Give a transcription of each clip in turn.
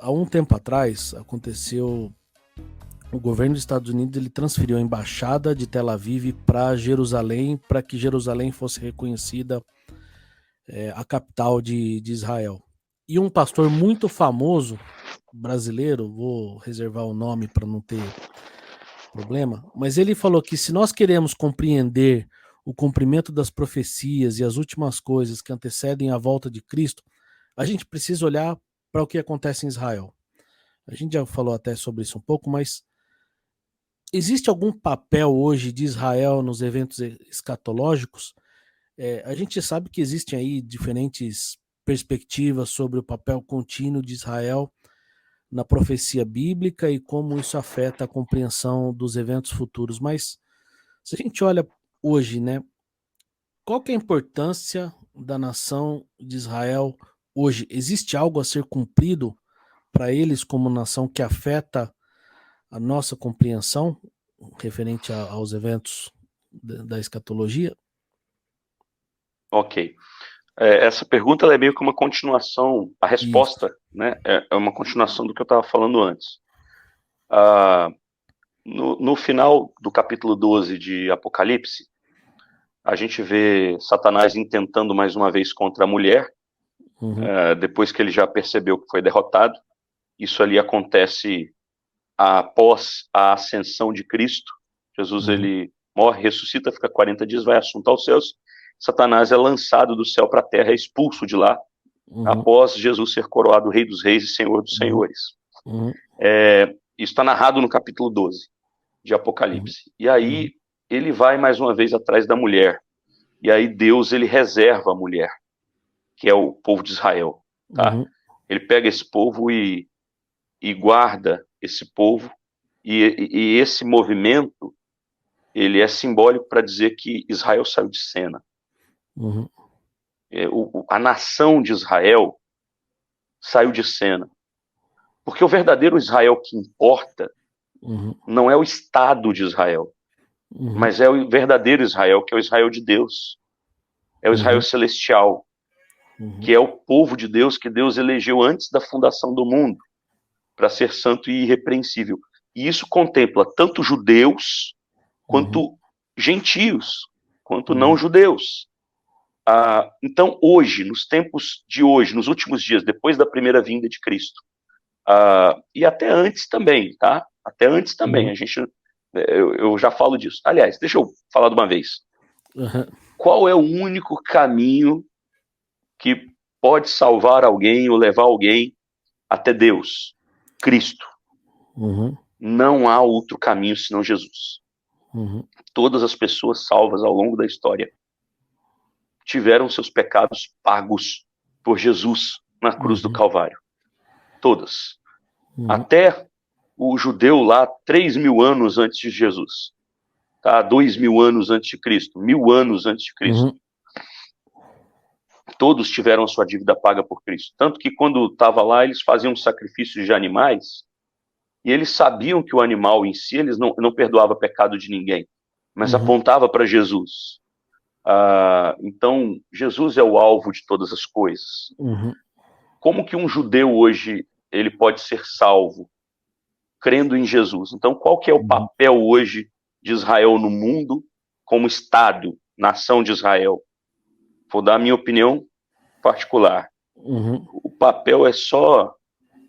há um tempo atrás aconteceu, o governo dos Estados Unidos ele transferiu a embaixada de Tel Aviv para Jerusalém, para que Jerusalém fosse reconhecida a capital de Israel. E um pastor muito famoso, brasileiro, vou reservar o nome para não ter problema, mas ele falou que se nós queremos compreender o cumprimento das profecias e as últimas coisas que antecedem a volta de Cristo, a gente precisa olhar para o que acontece em Israel. A gente já falou até sobre isso um pouco, mas existe algum papel hoje de Israel nos eventos escatológicos? A gente sabe que existem aí diferentes perspectivas sobre o papel contínuo de Israel na profecia bíblica e como isso afeta a compreensão dos eventos futuros. Mas se a gente olha hoje, né, qual que é a importância da nação de Israel hoje? Existe algo a ser cumprido para eles como nação que afeta a nossa compreensão referente aos eventos da escatologia? Ok. Essa pergunta ela é meio que uma continuação, a Isso. resposta, né, é uma continuação do que eu estava falando antes. No final do capítulo 12 de Apocalipse, a gente vê Satanás intentando mais uma vez contra a mulher, depois que ele já percebeu que foi derrotado. Isso ali acontece após a ascensão de Cristo. Jesus ele morre, ressuscita, fica 40 dias, vai assunto aos céus. Satanás é lançado do céu para a terra, é expulso de lá, após Jesus ser coroado Rei dos Reis e Senhor dos Senhores. Isso está narrado no capítulo 12 de Apocalipse. E aí ele vai mais uma vez atrás da mulher. E aí Deus ele reserva a mulher, que é o povo de Israel. Tá? Ele pega esse povo e guarda esse povo. E esse movimento ele é simbólico para dizer que Israel saiu de cena. A nação de Israel saiu de cena. Porque o verdadeiro Israel que importa não é o Estado de Israel, mas é o verdadeiro Israel, que é o Israel de Deus. É o Israel celestial, que é o povo de Deus que Deus elegeu antes da fundação do mundo, para ser santo e irrepreensível. E isso contempla tanto judeus, quanto gentios, quanto não judeus. Então, hoje, nos tempos de hoje, nos últimos dias, depois da primeira vinda de Cristo, e até antes também, tá? Até antes também, eu já falo disso. Aliás, deixa eu falar de uma vez. Qual é o único caminho que pode salvar alguém ou levar alguém até Deus? Cristo. Não há outro caminho senão Jesus. Todas as pessoas salvas ao longo da história tiveram seus pecados pagos por Jesus na cruz do Calvário. Todas. Até o judeu lá, 3.000 anos antes de Jesus. Tá? 2.000 anos antes de Cristo. 1.000 anos antes de Cristo. Todos tiveram a sua dívida paga por Cristo. Tanto que quando estava lá, eles faziam sacrifícios de animais, e eles sabiam que o animal em si, eles não perdoava pecado de ninguém, mas apontava para Jesus. Então, Jesus é o alvo de todas as coisas. Como que um judeu hoje, ele pode ser salvo? Crendo em Jesus. Então, qual que é o papel hoje de Israel no mundo, como Estado, nação de Israel? Vou dar a minha opinião particular. O papel é só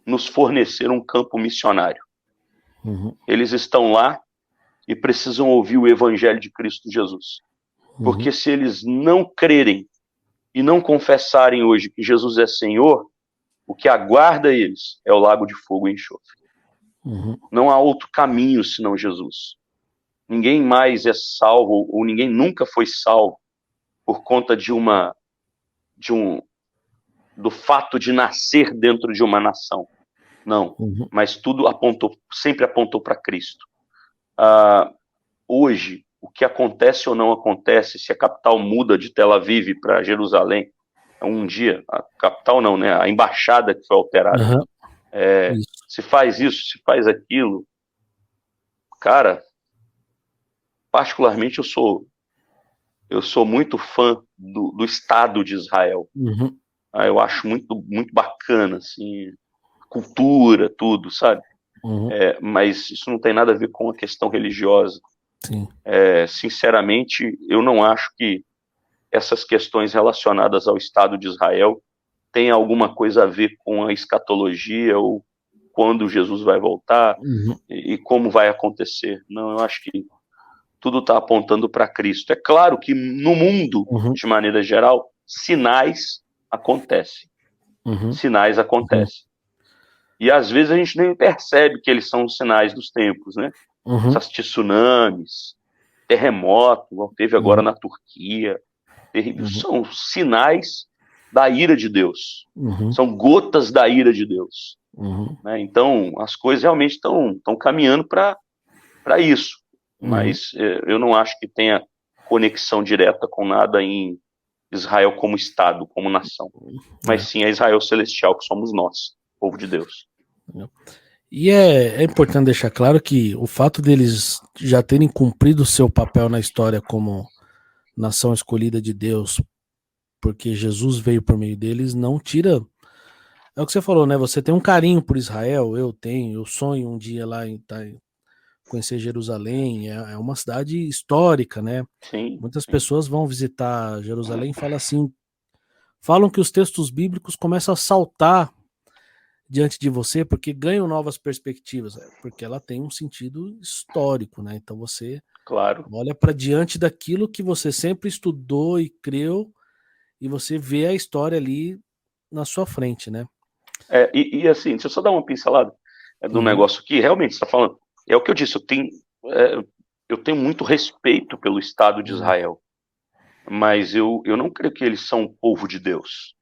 nos fornecer um campo missionário. Eles estão lá e precisam ouvir o evangelho de Cristo Jesus. Porque se eles não crerem e não confessarem hoje que Jesus é Senhor, o que aguarda eles é o lago de fogo e enxofre. Não há outro caminho senão Jesus. Ninguém mais é salvo, ou ninguém nunca foi salvo por conta do fato de nascer dentro de uma nação. Não, mas tudo sempre apontou para Cristo. Hoje, o que acontece ou não acontece, se a capital muda de Tel Aviv para Jerusalém, um dia, a capital não, né? A embaixada que foi alterada. Se faz isso, se faz aquilo. Cara, particularmente eu sou muito fã do Estado de Israel. Eu acho muito, muito bacana, assim, a cultura, tudo, sabe? Mas isso não tem nada a ver com a questão religiosa. Sim. Sinceramente, eu não acho que essas questões relacionadas ao Estado de Israel têm alguma coisa a ver com a escatologia ou quando Jesus vai voltar e como vai acontecer. Não, eu acho que tudo está apontando para Cristo. É claro que no mundo, de maneira geral, sinais acontecem. Sinais acontecem. E às vezes a gente nem percebe que eles são os sinais dos tempos, né? Essas tsunamis, terremoto, igual teve agora na Turquia, são sinais da ira de Deus. São gotas da ira de Deus. Né? Então, as coisas realmente estão caminhando para isso. Mas eu não acho que tenha conexão direta com nada em Israel como Estado, como nação. Mas sim a Israel celestial, que somos nós, povo de Deus. E é importante deixar claro que o fato deles já terem cumprido o seu papel na história como nação escolhida de Deus, porque Jesus veio por meio deles, não tira... É o que você falou, né? Você tem um carinho por Israel, eu tenho, eu sonho um dia lá em conhecer Jerusalém, é uma cidade histórica, né? Sim, Muitas pessoas vão visitar Jerusalém e falam que os textos bíblicos começam a saltar diante de você porque ganham novas perspectivas, porque ela tem um sentido histórico, né? Então você olha para diante daquilo que você sempre estudou e creu e você vê a história ali na sua frente, né? E assim, deixa eu só dar uma pincelada do negócio que realmente você está falando. É o que eu disse, eu tenho muito respeito pelo Estado de Israel, mas eu não creio que eles são o povo de Deus.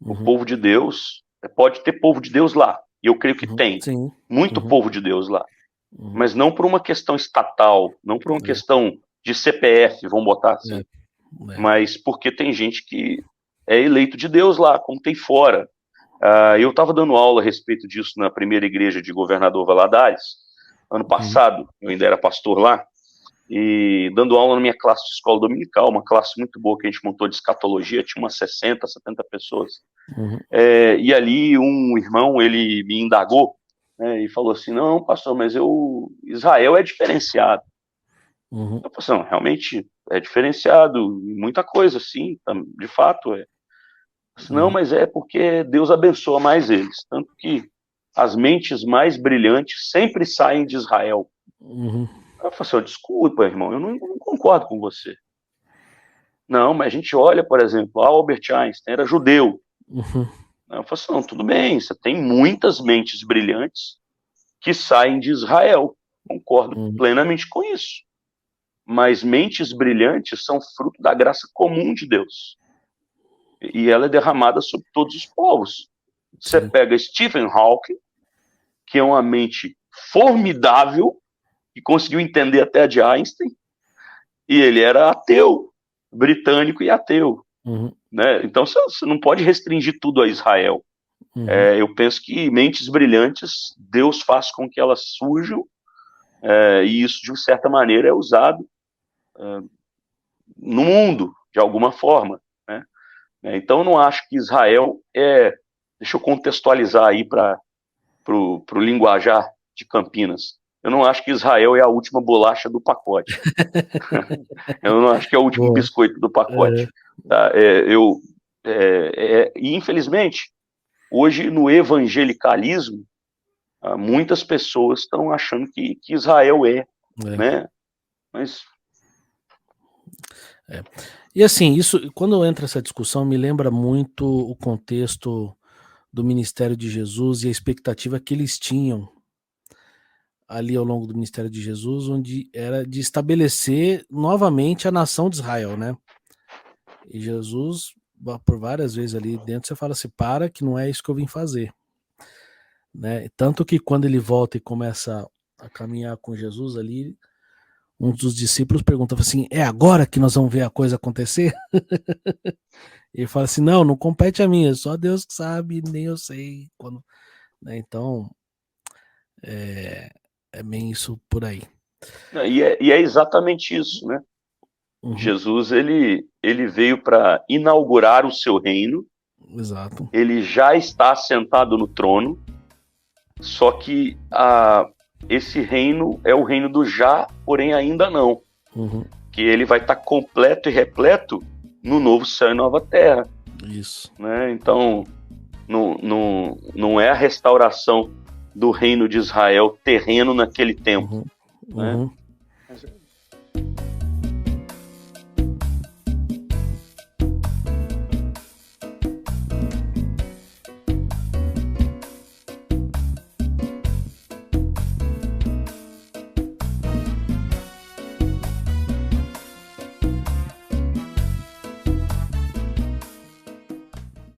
O povo de Deus, pode ter povo de Deus lá, e eu creio que tem muito povo de Deus lá, mas não por uma questão estatal, não por uma questão de CPF, vamos botar assim, mas porque tem gente que é eleito de Deus lá, como tem fora. Eu estava dando aula a respeito disso na primeira igreja de Governador Valadares, ano passado, eu ainda era pastor lá, e dando aula na minha classe de escola dominical, uma classe muito boa que a gente montou de escatologia, tinha umas 60, 70 pessoas. E ali um irmão, ele me indagou, né, e falou assim, não, pastor, mas Israel é diferenciado. Eu falei assim, não, realmente é diferenciado em muita coisa, sim, de fato é. Não, mas é porque Deus abençoa mais eles. Tanto que as mentes mais brilhantes sempre saem de Israel. Eu falei assim, desculpa, irmão, eu não concordo com você. Não, mas a gente olha, por exemplo, Albert Einstein era judeu. Eu falei assim, não, tudo bem, você tem muitas mentes brilhantes que saem de Israel. Concordo plenamente com isso. Mas mentes brilhantes são fruto da graça comum de Deus. E ela é derramada sobre todos os povos. Você pega Stephen Hawking, que é uma mente formidável, que conseguiu entender até a de Einstein, e ele era ateu, britânico e ateu. Né? Então você não pode restringir tudo a Israel. Eu penso que mentes brilhantes, Deus faz com que elas surjam, e isso, de certa maneira, é usado no mundo, de alguma forma. Né? Então, eu não acho que Israel deixa eu contextualizar aí para o linguajar de Campinas. Eu não acho que Israel é a última bolacha do pacote. Eu não acho que é o último biscoito do pacote. Tá? E, infelizmente, hoje, no evangelicalismo, muitas pessoas estão achando que Israel né? Mas... E assim, isso, quando entra essa discussão, me lembra muito o contexto do ministério de Jesus e a expectativa que eles tinham ali ao longo do ministério de Jesus, onde era de estabelecer novamente a nação de Israel, né? E Jesus, por várias vezes ali dentro, você fala assim, que não é isso que eu vim fazer. Né? Tanto que quando ele volta e começa a caminhar com Jesus ali, um dos discípulos pergunta assim, é agora que nós vamos ver a coisa acontecer? Ele fala assim, não compete a mim, é só Deus que sabe, nem eu sei quando. Né? Então, é bem isso por aí. E é exatamente isso, né? Jesus, ele veio para inaugurar o seu reino. Exato. Ele já está sentado no trono. Só que esse reino é o reino do já, porém ainda não. Que ele vai estar completo e repleto no novo céu e nova terra. Isso. Né? Então, não é a restauração do reino de Israel terreno naquele tempo. Né?